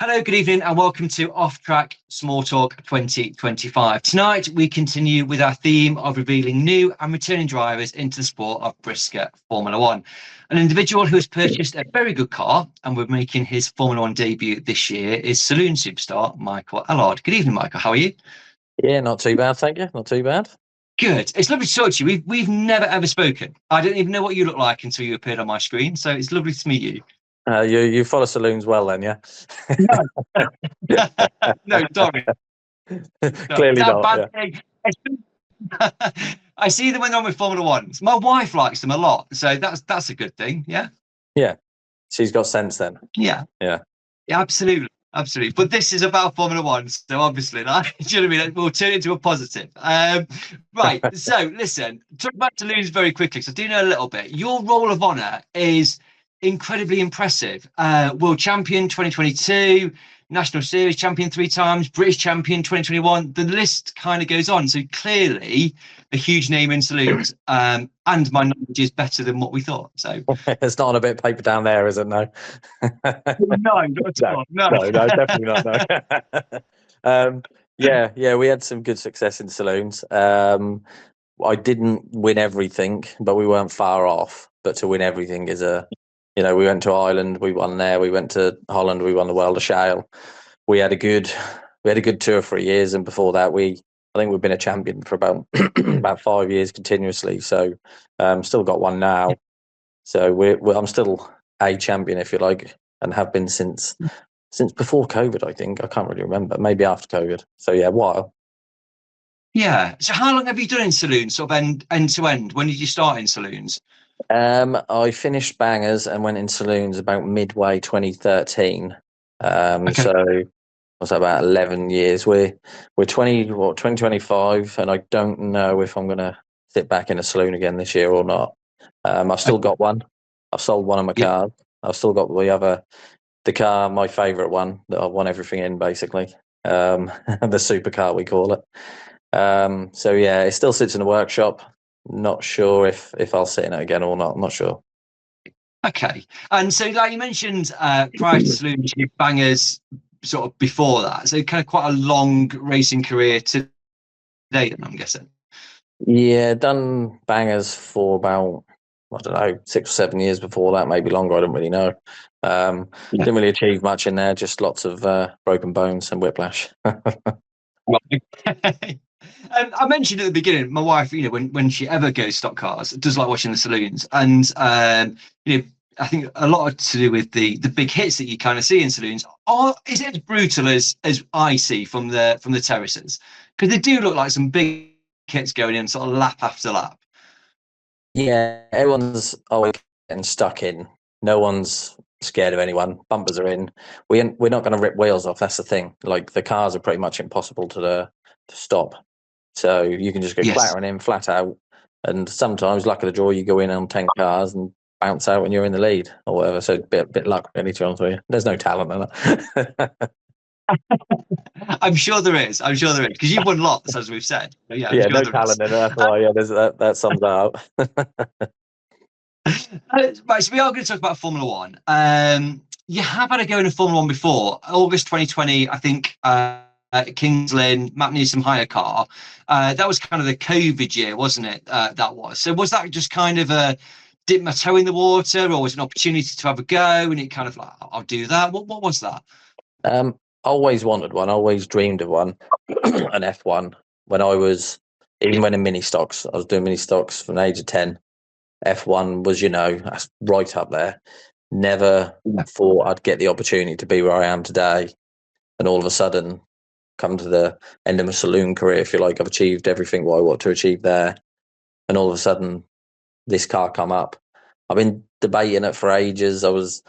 Hello, good evening, and welcome to Off Track Small Talk 2025. Tonight, we continue with our theme of revealing new and returning drivers into the sport of BriSCA Formula One. An individual who has purchased a very good car and will be making his Formula One debut this year is Saloon superstar Michael Allard. Good evening, Michael. How are you? Yeah, not too bad, thank you. Not too bad. Good. It's lovely to talk to you. We've never ever spoken. I don't even know what you look like until you appeared on my screen. So it's lovely to meet you. You follow saloons well then, yeah? No, no, sorry. Clearly That not. bad Yeah. thing. I see them when I'm with Formula Ones. My wife likes them a lot, so that's a good thing. Yeah. Yeah. She's got sense then. Yeah. Yeah. Yeah. Absolutely. Absolutely. But this is about Formula One, so obviously, that, do you know what I mean? We'll turn it into a positive. Right. So, listen, talk about Toulouse very quickly. So, I do know a little bit. Your role of honour is incredibly impressive. World Champion 2022, National Series Champion 3 times, British Champion 2021. The list kind of goes on. So clearly a huge name in saloons, and my knowledge is better than what we thought. So it's not on a bit of paper down there, is it? No. no, not at all. No, definitely not. No. Yeah, we had some good success in saloons. I didn't win everything, but we weren't far off. But to win everything is we went to Ireland, we won there. We went to Holland, we won the World of Shale. We had a good 2 or 3 years, and before that, I think we've been a champion for about about 5 years continuously. So, still got one now. So I'm still a champion, if you like, and have been since before COVID. I think I can't really remember. Maybe after COVID. So yeah, a while. Yeah. So how long have you done in saloons, sort of end to end? When did you start in saloons? I finished Bangers and went in saloons about midway 2013. Okay. So what's that, about 11 years? We're 2025, and I don't know if I'm gonna sit back in a saloon again this year or not. I've still got one. I've sold one of my cars. I've still got the car, my favourite one that I won everything in, basically. The supercar, we call it. So yeah, it still sits in the workshop. Not sure if I'll sit in it again or not. I'm not sure. Okay. And so, like you mentioned, prior to saloons, you Bangers sort of before that. So kind of quite a long racing career today, then, I'm guessing. Yeah, done Bangers for about, I don't know, 6 or 7 years before that, maybe longer. I don't really know. Didn't really achieve much in there, just lots of broken bones and whiplash. I mentioned at the beginning, my wife, when she ever goes stock cars, does like watching the saloons, and I think a lot to do with the big hits that you kind of see in saloons. Is it as brutal as I see from the terraces? Because they do look like some big hits going in sort of lap after lap. Yeah, everyone's always getting stuck in. No one's scared of anyone. Bumpers are in. We're not going to rip wheels off. That's the thing. Like, the cars are pretty much impossible to stop. So you can just go clattering in flat out. And sometimes, luck of the draw, you go in on 10 cars and bounce out when you're in the lead or whatever. So a bit luck, really, to be honest with you. There's no talent in that. I'm sure there is. Because you've won lots, as we've said. But yeah, yeah, no talent in it. That's why. Yeah, that sums that up. Right, so we are going to talk about Formula One. You have had a go in a Formula One before. August 2020, I think. Kings Lynn, Matt Newsom hire car. That was kind of the COVID year, wasn't it? That was. So was that just kind of a dip my toe in the water, or was it an opportunity to have a go? And it kind of like, I'll do that. What was that? Always wanted one. Always dreamed of one. An F1. When in mini stocks, I was doing mini stocks from the age of 10. F1 was, that's right up there. Never thought I'd get the opportunity to be where I am today. And all of a sudden, come to the end of my saloon career, if you like, I've achieved everything what I want to achieve there. And all of a sudden, this car come up. I've been debating it for ages. I was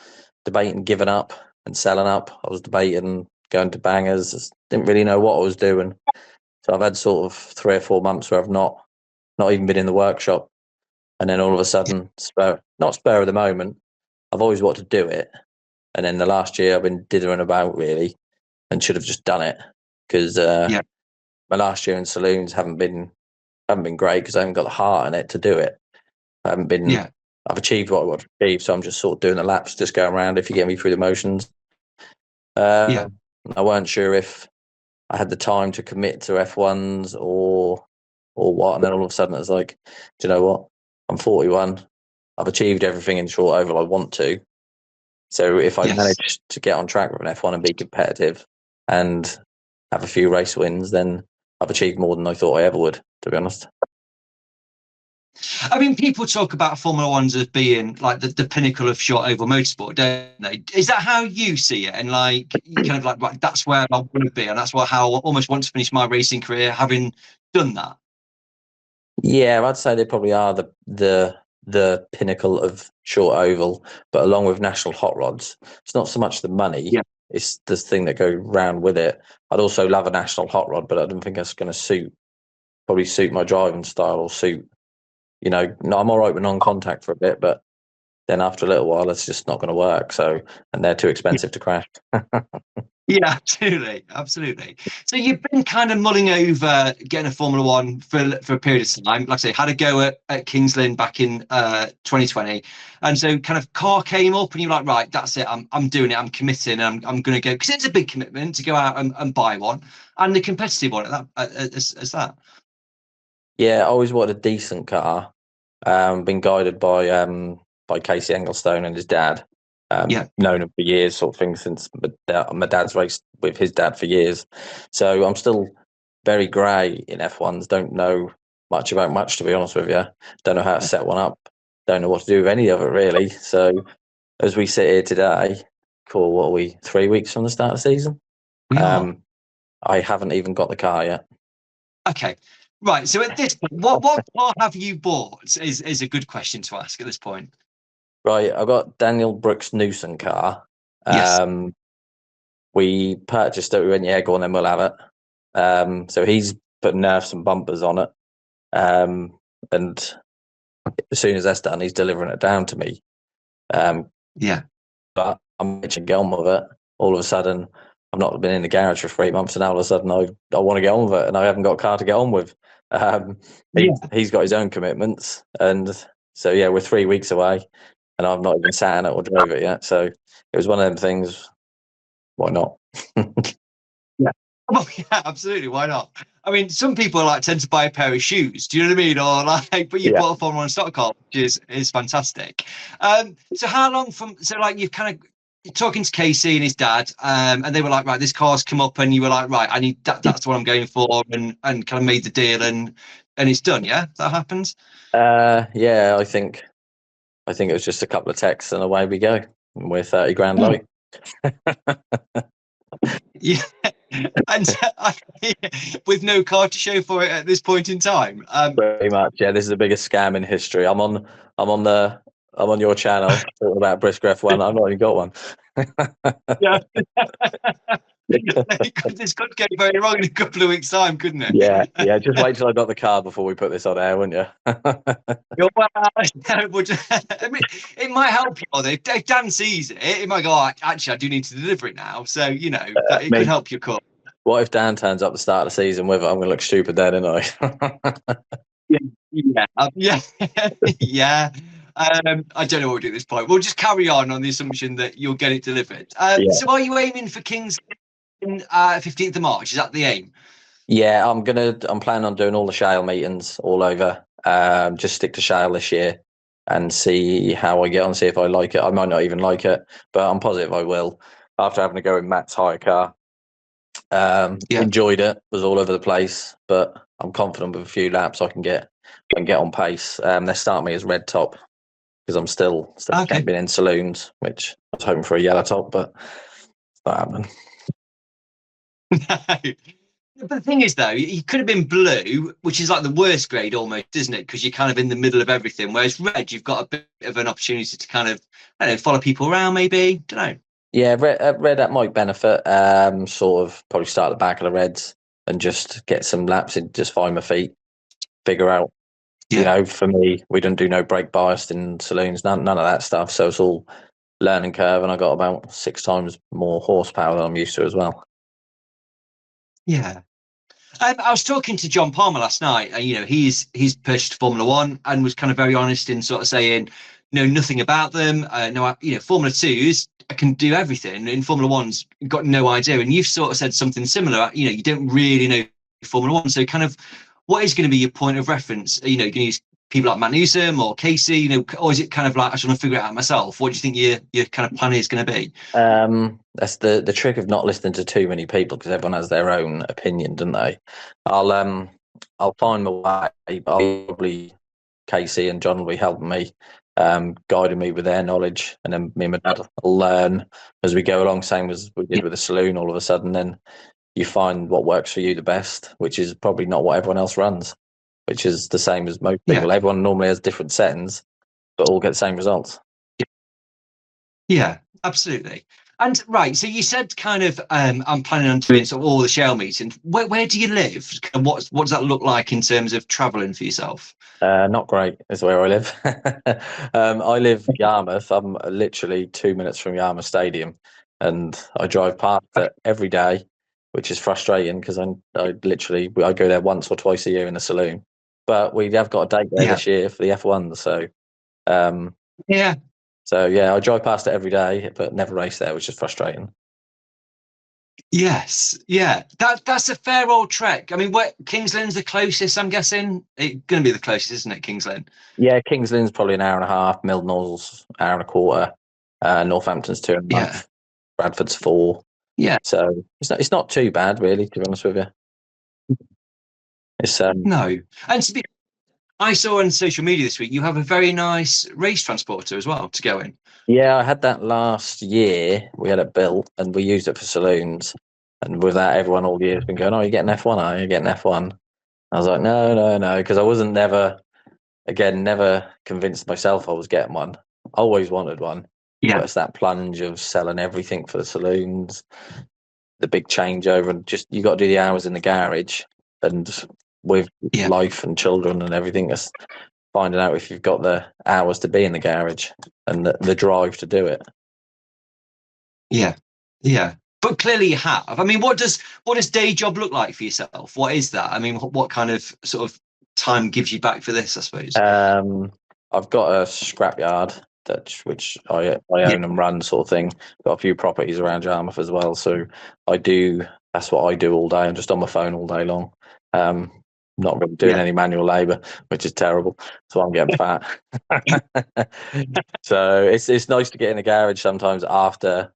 debating giving up and selling up. I was debating going to Bangers. Didn't really know what I was doing. So I've had sort of 3 or 4 months where I've not even been in the workshop. And then all of a sudden, not spur of the moment, I've always wanted to do it. And then the last year I've been dithering about, really, and should have just done it. Because my last year in saloons haven't been great, because I haven't got the heart in it to do it. I've achieved what I want to achieve, so I'm just sort of doing the laps, just going around. If you get me through the motions, Yeah. I weren't sure if I had the time to commit to F1s or what. And then all of a sudden, it's like, do you know what? I'm 41. I've achieved everything in short oval I want to. So if I Yes. manage to get on track with an F1 and be competitive and have a few race wins, then I've achieved more than I thought I ever would, to be honest. I mean, people talk about Formula Ones as being like the pinnacle of short oval motorsport, don't they? Is that how you see it? And like, you kind of like that's where I want to be, and that's how I almost want to finish my racing career, having done that. Yeah, I'd say they probably are the pinnacle of short oval, but along with national hot rods, it's not so much the money; Yeah. it's the thing that goes round with it. I'd also love a national hot rod, but I don't think that's going to probably suit my driving style or suit. No, I'm all right with non-contact for a bit, but then after a little while, it's just not going to work. So, and they're too expensive to crash. Yeah, absolutely, absolutely. So you've been kind of mulling over getting a Formula One for a period of time. Like I say, had a go at Kings Lynn back in 2020, and so kind of car came up, and you're like, right, that's it. I'm doing it. I'm committing. I'm going to go, because it's a big commitment to go out and buy one, and the competitive one at that as that. Yeah, I always wanted a decent car. Been guided by Casey Engelstone and his dad. Yeah. Known him for years, sort of thing, since my dad's raced with his dad for years. So I'm still very grey in F1s. Don't know much about much, to be honest with you. Don't know how to set one up. Don't know what to do with any of it, really. So as we sit here today, cool, what are we, 3 weeks from the start of the season? We are. I haven't even got the car yet. Okay. Right. So at this point, what car have you bought is a good question to ask at this point. Right, I've got Daniel Brooks' Newson car. Yes. We purchased it. We went, yeah, go on, then we'll have it. So he's put nerfs and bumpers on it. And as soon as that's done, he's delivering it down to me. Yeah. But I'm itching to get on with it. All of a sudden, I've not been in the garage for 3 months, and now all of a sudden I want to get on with it, and I haven't got a car to get on with. He's got his own commitments, and so yeah, we're 3 weeks away, and I've not even sat in it or drove it yet. So it was one of them things. Why not? Yeah. Well, yeah, absolutely. Why not? I mean, some people like tend to buy a pair of shoes. Do you know what I mean? Or like, but you Yeah. bought a Formula One stock car, which is fantastic. So how long so like you've kind of you're talking to Casey and his dad, and they were like, right, this car's come up, and you were like, right, I need that. That's what I'm going for, and kind of made the deal, and it's done. Yeah, that happens. Yeah, I think it was just a couple of texts and away we go. And we're 30 grand low. Yeah, and with no car to show for it at this point in time. Pretty much, yeah. This is the biggest scam in history. I'm on your channel talking about BriSCA F1. I've not even got one. Yeah. This could go very wrong in a couple of weeks' time, couldn't it? Yeah. Just wait till I got the car before we put this on air, wouldn't you? Well, I mean, it might help you. If Dan sees it, it might go, "Oh, actually, I do need to deliver it now." So, that it could help your cause. What if Dan turns up the start of the season with it? I'm going to look stupid then, aren't I? Yeah. Yeah. I don't know what we'll do at this point. We'll just carry on the assumption that you'll get it delivered. Yeah. So, are you aiming for Kings 15th of March? Is that the aim? Yeah, I'm planning on doing all the Shale meetings all over. Just stick to Shale this year and see how I get on, see if I like it. I might not even like it, but I'm positive I will. After having to go in Matt's hire car, enjoyed it, was all over the place, but I'm confident with a few laps I can get on pace. They're starting me as red top because I'm still champion in saloons, which I was hoping for a yellow top, but it's not happening. No. But the thing is, though, you could have been blue, which is like the worst grade almost, isn't it? Because you're kind of in the middle of everything. Whereas red, you've got a bit of an opportunity to kind of, I don't know, follow people around, maybe. Don't know. Yeah, red that might benefit. Sort of probably start at the back of the reds and just get some laps and just find my feet, figure out. Yeah. For me, we don't do no brake biased in saloons, none of that stuff. So it's all learning curve, and I got about 6 times more horsepower than I'm used to as well. Yeah. I was talking to John Palmer last night, and he's pushed Formula One and was kind of very honest in sort of saying know nothing about them. No, Formula Twos can do everything. In Formula One's got no idea. And you've sort of said something similar. You don't really know Formula One. So kind of, what is going to be your point of reference? You can use people like Matt Newsom or Casey, or is it kind of like, I just want to figure it out myself? What do you think your kind of plan is going to be? That's the trick of not listening to too many people, because everyone has their own opinion, don't they? I'll find my way, but I'll probably Casey and John will be helping me, guiding me with their knowledge, and then me and my dad will learn as we go along. Same as we did with the saloon. All of a sudden, then you find what works for you the best, which is probably not what everyone else runs, which is the same as most people. Everyone normally has different settings, but all get the same results. Yeah, absolutely. And right, so you said kind of, I'm planning on doing sort of all the shell meetings. Where do you live? And what does that look like in terms of travelling for yourself? Not great is where I live. I live Yarmouth. I'm literally 2 minutes from Yarmouth Stadium, and I drive past it every day, which is frustrating because I go there once or twice a year in the saloon. But we have got a date there this year for the F1, so So I drive past it every day, but never race there, which is frustrating. Yes, yeah, that's a fair old trek. I mean, Kings Lynn's the closest, I'm guessing. It's going to be the closest, isn't it, Kings Lynn? Yeah, Kings Lynn's probably an hour and a half. Mildenhall's an hour and a quarter. Northampton's 2.5. Bradford's 4. Yeah. So it's not too bad, really, to be honest with you. It's no, and I saw on social media this week you have a very nice race transporter as well to go in. Yeah, I had that last year. We had it built and we used it for saloons. And with that, everyone all year has been going, "Oh, you're getting F1, are you getting F1?" I was like, no, because I wasn't never convinced myself I was getting one. I always wanted one. Yeah. But it's that plunge of selling everything for the saloons, the big changeover, and just you got to do the hours in the garage. And with life and children and everything, it's finding out if you've got the hours to be in the garage and the drive to do it. Yeah. But clearly you have. I mean, what does day job look like for yourself? What is that? I mean, what kind of sort of time gives you back for this, I suppose? I've got a scrapyard which I own and run, sort of thing. Got a few properties around Yarmouth as well, so that's what I do all day. I'm just on my phone all day long. Not really doing any manual labour, which is terrible. So I'm getting fat. So it's nice to get in the garage sometimes after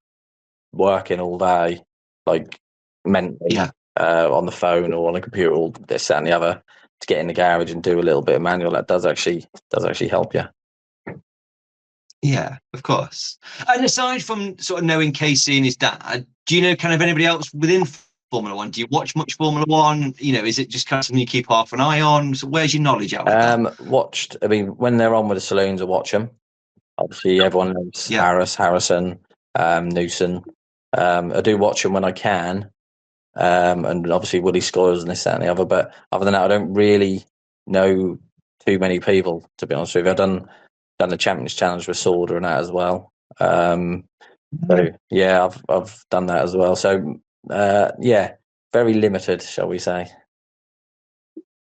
working all day, like mentally, on the phone or on a computer, all this, that, and the other, to get in the garage and do a little bit of manual. That does actually help you. Yeah, of course. And aside from sort of knowing Casey and his dad, do you know kind of anybody else within Formula One? Do you watch much Formula One? Is it just kind of something you keep half an eye on? So where's your knowledge at? I mean, when they're on with the saloons, I watch them. Obviously, everyone knows Harrison, Newson. I do watch them when I can. And obviously Woody Scoyles and this, that, and the other. But other than that, I don't really know too many people, to be honest with you. I've done the Champions Challenge with Sauder and that as well. So yeah, I've done that as well. So very limited, shall we say?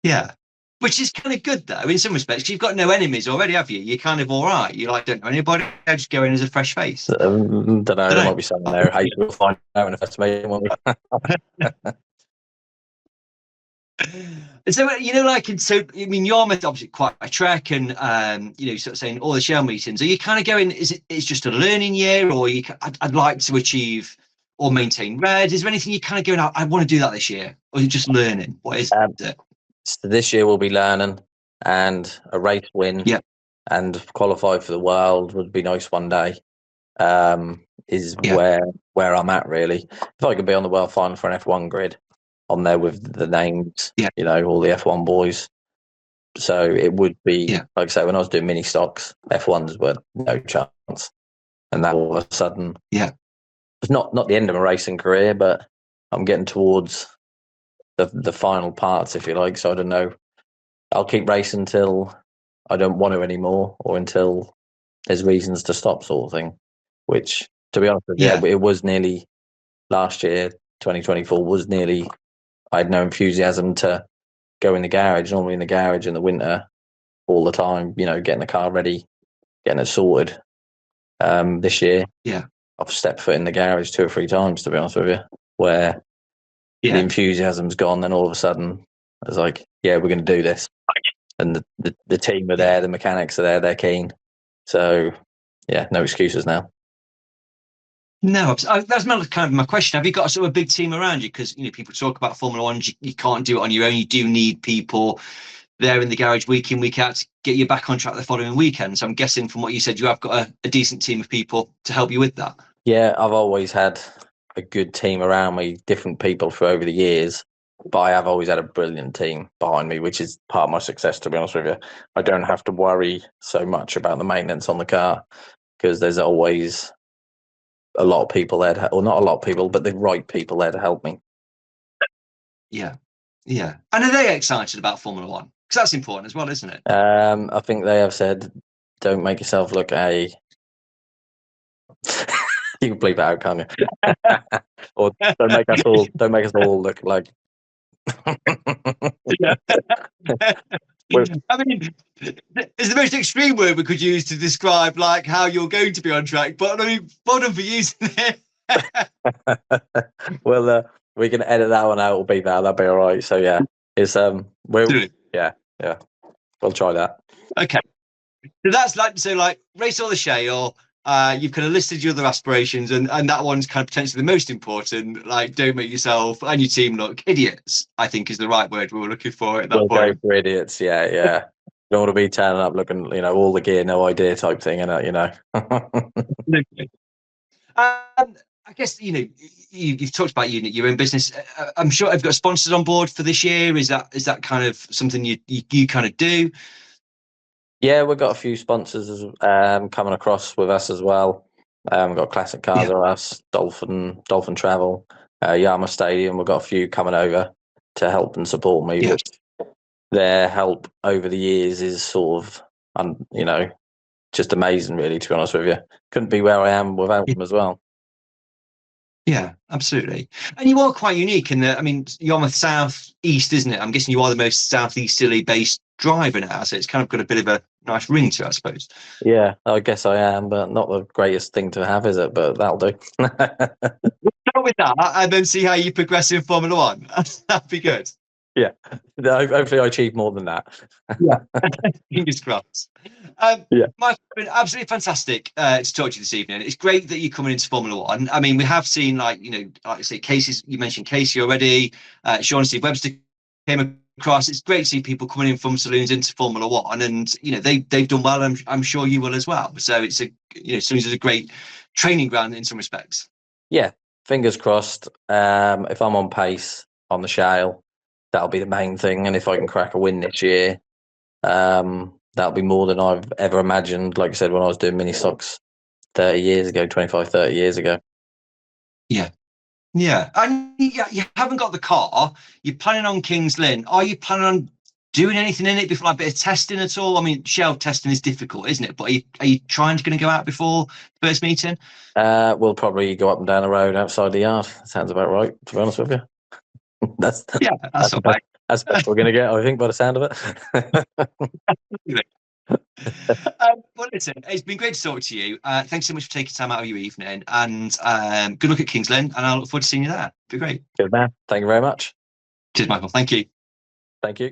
Yeah, which is kind of good though in some respects. You've got no enemies already, have you? You're kind of all right. You don't know anybody. I just go in as a fresh face. Don't know. There might be someone there. Hey, we'll find out if that's me. And so I mean, Yarmouth obviously quite a trek, and sort of saying all the shell meetings. Are you kind of going? It's just a learning year, or I'd like to achieve or maintain red? Is there anything you kind of going? I want to do that this year, or are you just learning? What is it? So this year we'll be learning, and a race win, and qualify for the world would be nice one day. Is where I'm at really. If I could be on the world final for an F1 grid, on there with the names, all the F1 boys. So it would be, like I say, when I was doing mini stocks, F1s were no chance. And that all of a sudden, it's not the end of my racing career, but I'm getting towards the final parts, if you like. So I don't know. I'll keep racing until I don't want to anymore, or until there's reasons to stop, sort of thing. Which, to be honest with you, it was nearly last year, 2024 was nearly. I had no enthusiasm to go in the garage. Normally in the garage in the winter, all the time, getting the car ready, getting it sorted. This year, Yeah. I've stepped foot in the garage 2 or 3 times, to be honest with you, where the enthusiasm's gone, and all of a sudden it's like, yeah, we're going to do this, and the team are there, the mechanics are there, they're keen. So yeah, no excuses now. No, that's kind of my question. Have you got a sort of a big team around you? Because people talk about Formula One, you can't do it on your own. You do need people there in the garage week in, week out to get you back on track the following weekend. So I'm guessing from what you said, you have got a decent team of people to help you with that. Yeah, I've always had a good team around me, different people for over the years, but I have always had a brilliant team behind me, which is part of my success, to be honest with you. I don't have to worry so much about the maintenance on the car because there's always a lot of people there, or not a lot of people, but the right people there to help me. Yeah. Yeah. And are they excited about Formula One? Because that's important as well, isn't it? I think they have said, don't make yourself look you can bleep it out, can't you? Or don't make us all look like yeah. I mean, it's the most extreme word we could use to describe like how you're going to be on track, but I mean, well done for using it. Well, we can edit that one out or beat that. That'll be all right. So yeah, it's yeah, we'll try that. Okay, so that's like race or the Shale. You've kind of listed your other aspirations, and that one's kind of potentially the most important. Like, don't make yourself and your team look idiots, I think is the right word we were looking for at that point. Go for idiots, yeah. Don't want to be turning up looking, all the gear, no idea type thing, I guess you've talked about your own business. I'm sure I've got sponsors on board for this year. Is that kind of something you kind of do? Yeah, we've got a few sponsors coming across with us as well. We've got Classic Cars with us, Dolphin Travel, Yarmouth Stadium. We've got a few coming over to help and support me. Yeah. Which their help over the years is sort of, just amazing, really, to be honest with you. Couldn't be where I am without them as well. Yeah, absolutely. And you are quite unique in that, I mean, Yarmouth South East, isn't it? I'm guessing you are the most southeasterly based driver now, so it's kind of got a bit of a nice ring to it, I suppose. Yeah, I guess I am, but not the greatest thing to have, is it? But that'll do. Start with that and then see how you progress in Formula One. That'd be good. Yeah, hopefully I achieve more than that. Yeah, fingers crossed. Yeah, Michael, it's been absolutely fantastic to talk to you this evening. It's great that you're coming into Formula One. I mean, we have seen, like I say, Casey. You mentioned Casey already. Sean Steve Webster came across. It's great to see people coming in from saloons into Formula One, and they've done well. I'm sure you will as well. So it's saloons is a great training ground in some respects. Yeah, fingers crossed. If I'm on pace on the Shale, that'll be the main thing. And if I can crack a win this year, that'll be more than I've ever imagined. Like I said, when I was doing mini stocks 30 years ago. Yeah. Yeah. And you haven't got the car. You're planning on Kings Lynn. Are you planning on doing anything in it before, like a bit of testing at all? I mean, shell testing is difficult, isn't it? But are you going to go out before the first meeting? We'll probably go up and down the road outside the yard. Sounds about right, to be honest with you. That's all right. That's what we're going to get, I think, by the sound of it. Well, listen, it's been great to talk to you. Thanks so much for taking time out of your evening, and good luck at Kings Lynn, and I look forward to seeing you there. It'd be great. Good man. Thank you very much. Cheers, Michael. Thank you. Thank you.